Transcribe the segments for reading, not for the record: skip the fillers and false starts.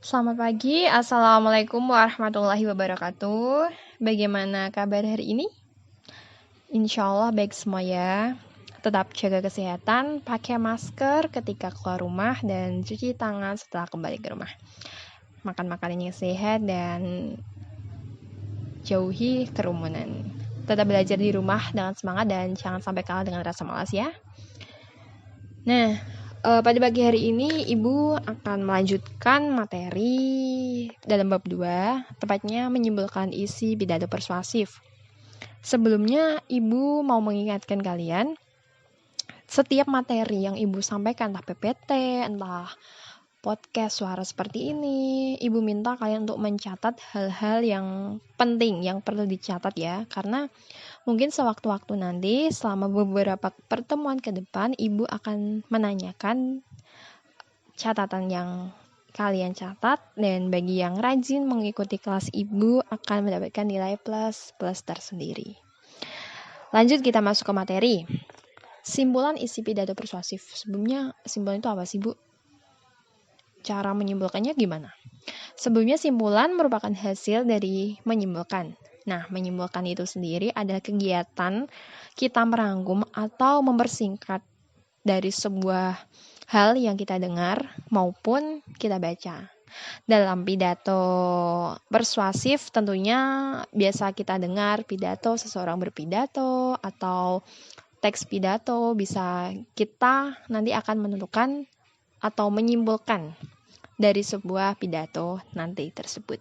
Selamat pagi, Assalamualaikum warahmatullahi wabarakatuh. Bagaimana kabar hari ini? Insya Allah baik semua ya. Tetap jaga kesehatan, pakai masker ketika keluar rumah, dan cuci tangan setelah kembali ke rumah. Makan makanan yang sehat dan jauhi kerumunan. Tetap belajar di rumah dengan semangat dan jangan sampai kalah dengan rasa malas ya. Nah, pada pagi hari ini Ibu akan melanjutkan materi dalam bab 2, tepatnya menyimpulkan isi pidato persuasif. Sebelumnya Ibu mau mengingatkan kalian, setiap materi yang Ibu sampaikan, entah PPT, entah podcast suara seperti ini, Ibu minta kalian untuk mencatat hal-hal yang penting, yang perlu dicatat ya, karena mungkin sewaktu-waktu nanti selama beberapa pertemuan ke depan Ibu akan menanyakan catatan yang kalian catat, dan bagi yang rajin mengikuti kelas Ibu akan mendapatkan nilai plus tersendiri. Lanjut kita masuk ke materi. Simpulan isi pidato persuasif. Sebelumnya simpulan itu apa sih Bu? Cara menyimpulkannya gimana? Sebelumnya simpulan merupakan hasil dari menyimpulkan. Nah, menyimpulkan itu sendiri adalah kegiatan kita merangkum atau mempersingkat dari sebuah hal yang kita dengar maupun kita baca. Dalam pidato persuasif tentunya biasa kita dengar pidato seseorang berpidato atau teks pidato, bisa kita nanti akan menentukan atau menyimpulkan dari sebuah pidato nanti tersebut.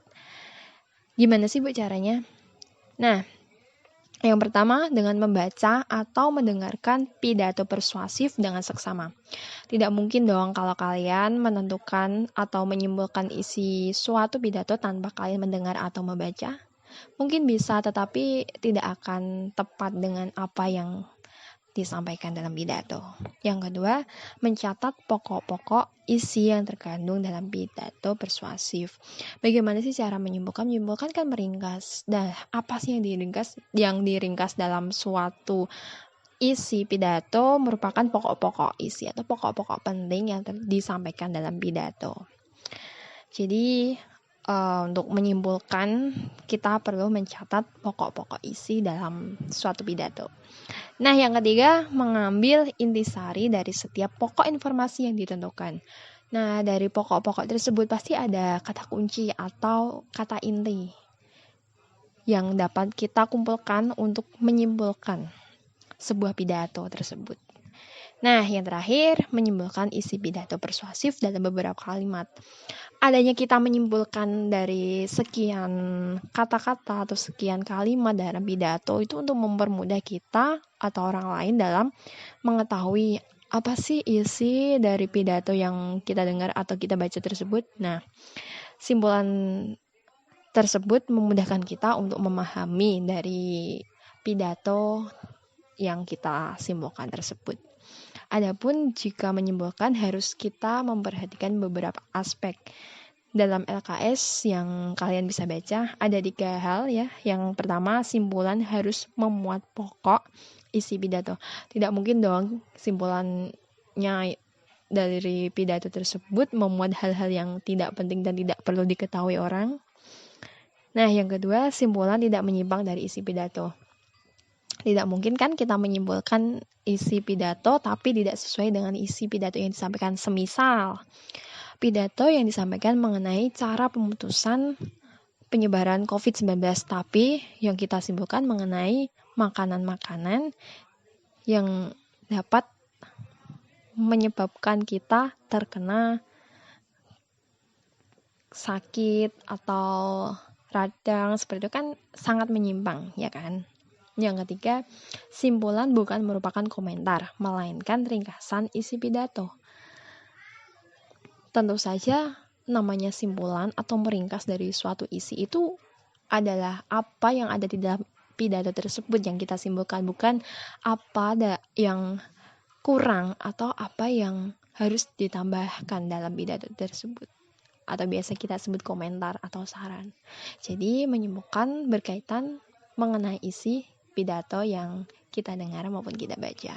Gimana sih Bu caranya? Nah, yang pertama dengan membaca atau mendengarkan pidato persuasif dengan seksama. Tidak mungkin dong kalau kalian menentukan atau menyimpulkan isi suatu pidato tanpa kalian mendengar atau membaca. Mungkin bisa, tetapi tidak akan tepat dengan apa yang disampaikan dalam pidato. Yang kedua, mencatat pokok-pokok isi yang terkandung dalam pidato persuasif. Bagaimana sih cara menyimpulkan? Menyimpulkan kan meringkas. Nah, apa sih yang diringkas? Yang diringkas dalam suatu isi pidato merupakan pokok-pokok isi atau pokok-pokok penting yang disampaikan dalam pidato. Jadi, untuk menyimpulkan, kita perlu mencatat pokok-pokok isi dalam suatu pidato. Nah, yang ketiga, mengambil intisari dari setiap pokok informasi yang ditentukan. Nah, dari pokok-pokok tersebut pasti ada kata kunci atau kata inti yang dapat kita kumpulkan untuk menyimpulkan sebuah pidato tersebut. Nah, yang terakhir, menyimpulkan isi pidato persuasif dalam beberapa kalimat. Adanya kita menyimpulkan dari sekian kata-kata atau sekian kalimat dalam pidato itu untuk mempermudah kita atau orang lain dalam mengetahui apa sih isi dari pidato yang kita dengar atau kita baca tersebut. Nah, simpulan tersebut memudahkan kita untuk memahami dari pidato yang kita simpulkan tersebut. Adapun jika menyimpulkan harus kita memperhatikan beberapa aspek. Dalam LKS yang kalian bisa baca ada 3 hal ya. Yang pertama, simpulan harus memuat pokok isi pidato. Tidak mungkin dong simpulannya dari pidato tersebut memuat hal-hal yang tidak penting dan tidak perlu diketahui orang. Nah, yang kedua, simpulan tidak menyimpang dari isi pidato. Tidak mungkin kan kita menyimpulkan isi pidato tapi tidak sesuai dengan isi pidato yang disampaikan. Semisal pidato yang disampaikan mengenai cara pemutusan penyebaran COVID-19, tapi yang kita simpulkan mengenai makanan-makanan yang dapat menyebabkan kita terkena sakit atau radang, seperti itu kan sangat menyimpang, ya kan? Yang ketiga, simpulan bukan merupakan komentar, melainkan ringkasan isi pidato. Tentu saja namanya simpulan atau meringkas dari suatu isi itu adalah apa yang ada di dalam pidato tersebut yang kita simpulkan, bukan apa yang kurang atau apa yang harus ditambahkan dalam pidato tersebut, atau biasa kita sebut komentar atau saran. Jadi menyimpulkan berkaitan mengenai isi pidato yang kita dengar maupun kita baca.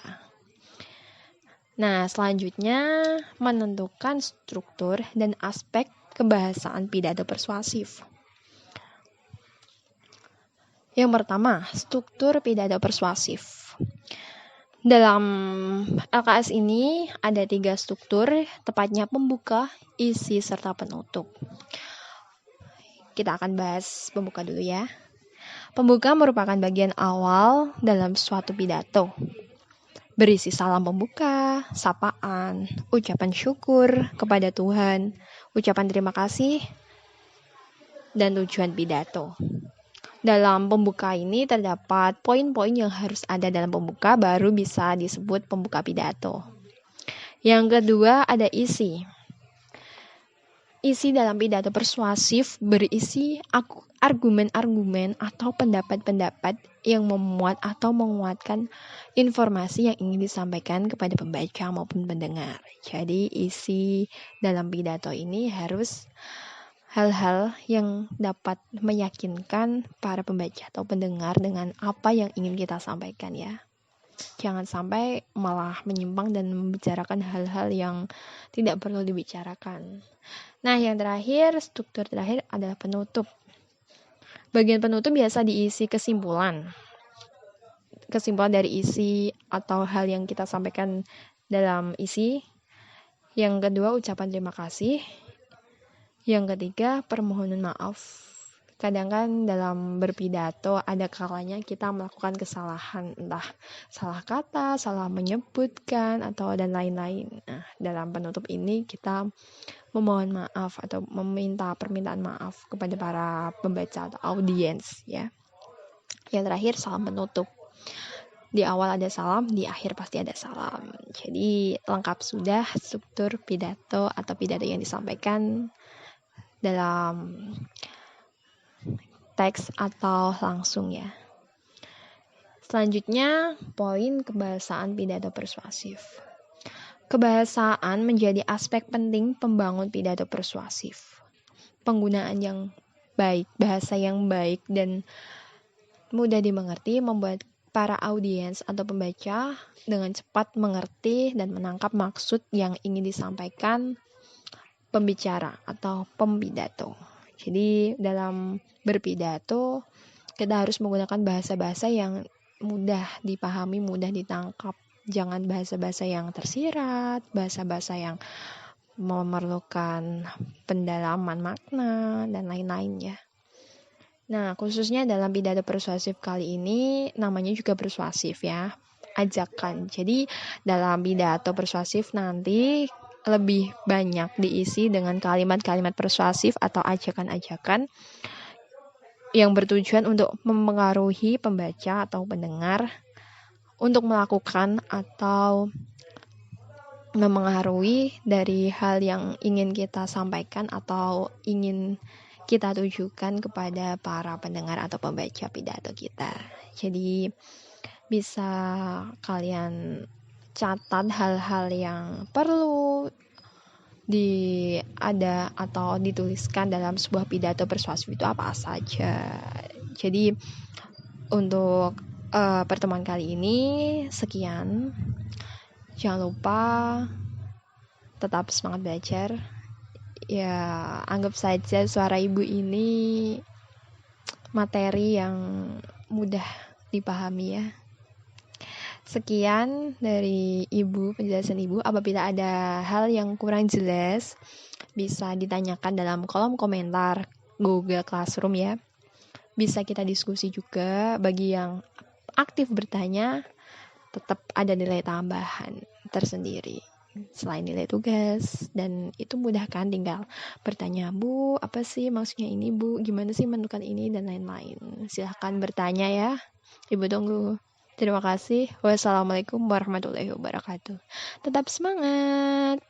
Nah, selanjutnya menentukan struktur dan aspek kebahasaan pidato persuasif. Yang pertama, struktur pidato persuasif. Dalam LKS ini ada 3 struktur, tepatnya pembuka, isi, serta penutup. Kita akan bahas pembuka dulu ya. Pembuka merupakan bagian awal dalam suatu pidato. Berisi salam pembuka, sapaan, ucapan syukur kepada Tuhan, ucapan terima kasih, dan tujuan pidato. Dalam pembuka ini terdapat poin-poin yang harus ada dalam pembuka baru bisa disebut pembuka pidato. Yang kedua ada isi. Isi dalam pidato persuasif berisi argumen-argumen atau pendapat-pendapat yang memuat atau menguatkan informasi yang ingin disampaikan kepada pembaca maupun pendengar. Jadi isi dalam pidato ini harus hal-hal yang dapat meyakinkan para pembaca atau pendengar dengan apa yang ingin kita sampaikan ya. Jangan sampai malah menyimpang dan membicarakan hal-hal yang tidak perlu dibicarakan. Nah, yang terakhir, struktur terakhir adalah penutup. Bagian penutup biasa diisi kesimpulan. Kesimpulan dari isi atau hal yang kita sampaikan dalam isi. Yang kedua, ucapan terima kasih. Yang ketiga, permohonan maaf. Kadang kan dalam berpidato ada kalanya kita melakukan kesalahan, entah salah kata, salah menyebutkan, atau dan lain-lain. Nah, dalam penutup ini kita memohon maaf atau meminta permintaan maaf kepada para pembaca atau audiens ya. Yang terakhir, salam penutup. Di awal ada salam, di akhir pasti ada salam. Jadi lengkap sudah struktur pidato atau pidato yang disampaikan dalam teks atau langsung ya. Selanjutnya, poin kebahasaan pidato persuasif. Kebahasaan menjadi aspek penting pembangun pidato persuasif. Penggunaan yang baik, bahasa yang baik dan mudah dimengerti membuat para audiens atau pembaca dengan cepat mengerti dan menangkap maksud yang ingin disampaikan pembicara atau pembidato. Jadi dalam berpidato kita harus menggunakan bahasa-bahasa yang mudah dipahami, mudah ditangkap. Jangan bahasa-bahasa yang tersirat, bahasa-bahasa yang memerlukan pendalaman makna dan lain-lain ya. Nah, khususnya dalam pidato persuasif kali ini namanya juga persuasif ya. Ajakan. Jadi dalam pidato persuasif nanti lebih banyak diisi dengan kalimat-kalimat persuasif atau ajakan-ajakan yang bertujuan untuk mempengaruhi pembaca atau pendengar untuk melakukan atau memengaruhi dari hal yang ingin kita sampaikan atau ingin kita tujukan kepada para pendengar atau pembaca pidato kita. Jadi bisa kalian catat hal-hal yang perlu ada atau dituliskan dalam sebuah pidato persuasif itu apa saja. Jadi untuk pertemuan kali ini sekian. Jangan lupa tetap semangat belajar. Ya, anggap saja suara ibu ini materi yang mudah dipahami ya. Sekian dari Ibu, penjelasan Ibu. Apabila ada hal yang kurang jelas, bisa ditanyakan dalam kolom komentar Google Classroom ya. Bisa kita diskusi juga. Bagi yang aktif bertanya, tetap ada nilai tambahan tersendiri selain nilai tugas. Dan itu mudah kan, tinggal bertanya, Bu, apa sih maksudnya ini Bu? Gimana sih menentukan ini? Dan lain-lain. Silahkan bertanya ya. Ibu tunggu. Terima kasih. Wassalamualaikum warahmatullahi wabarakatuh. Tetap semangat.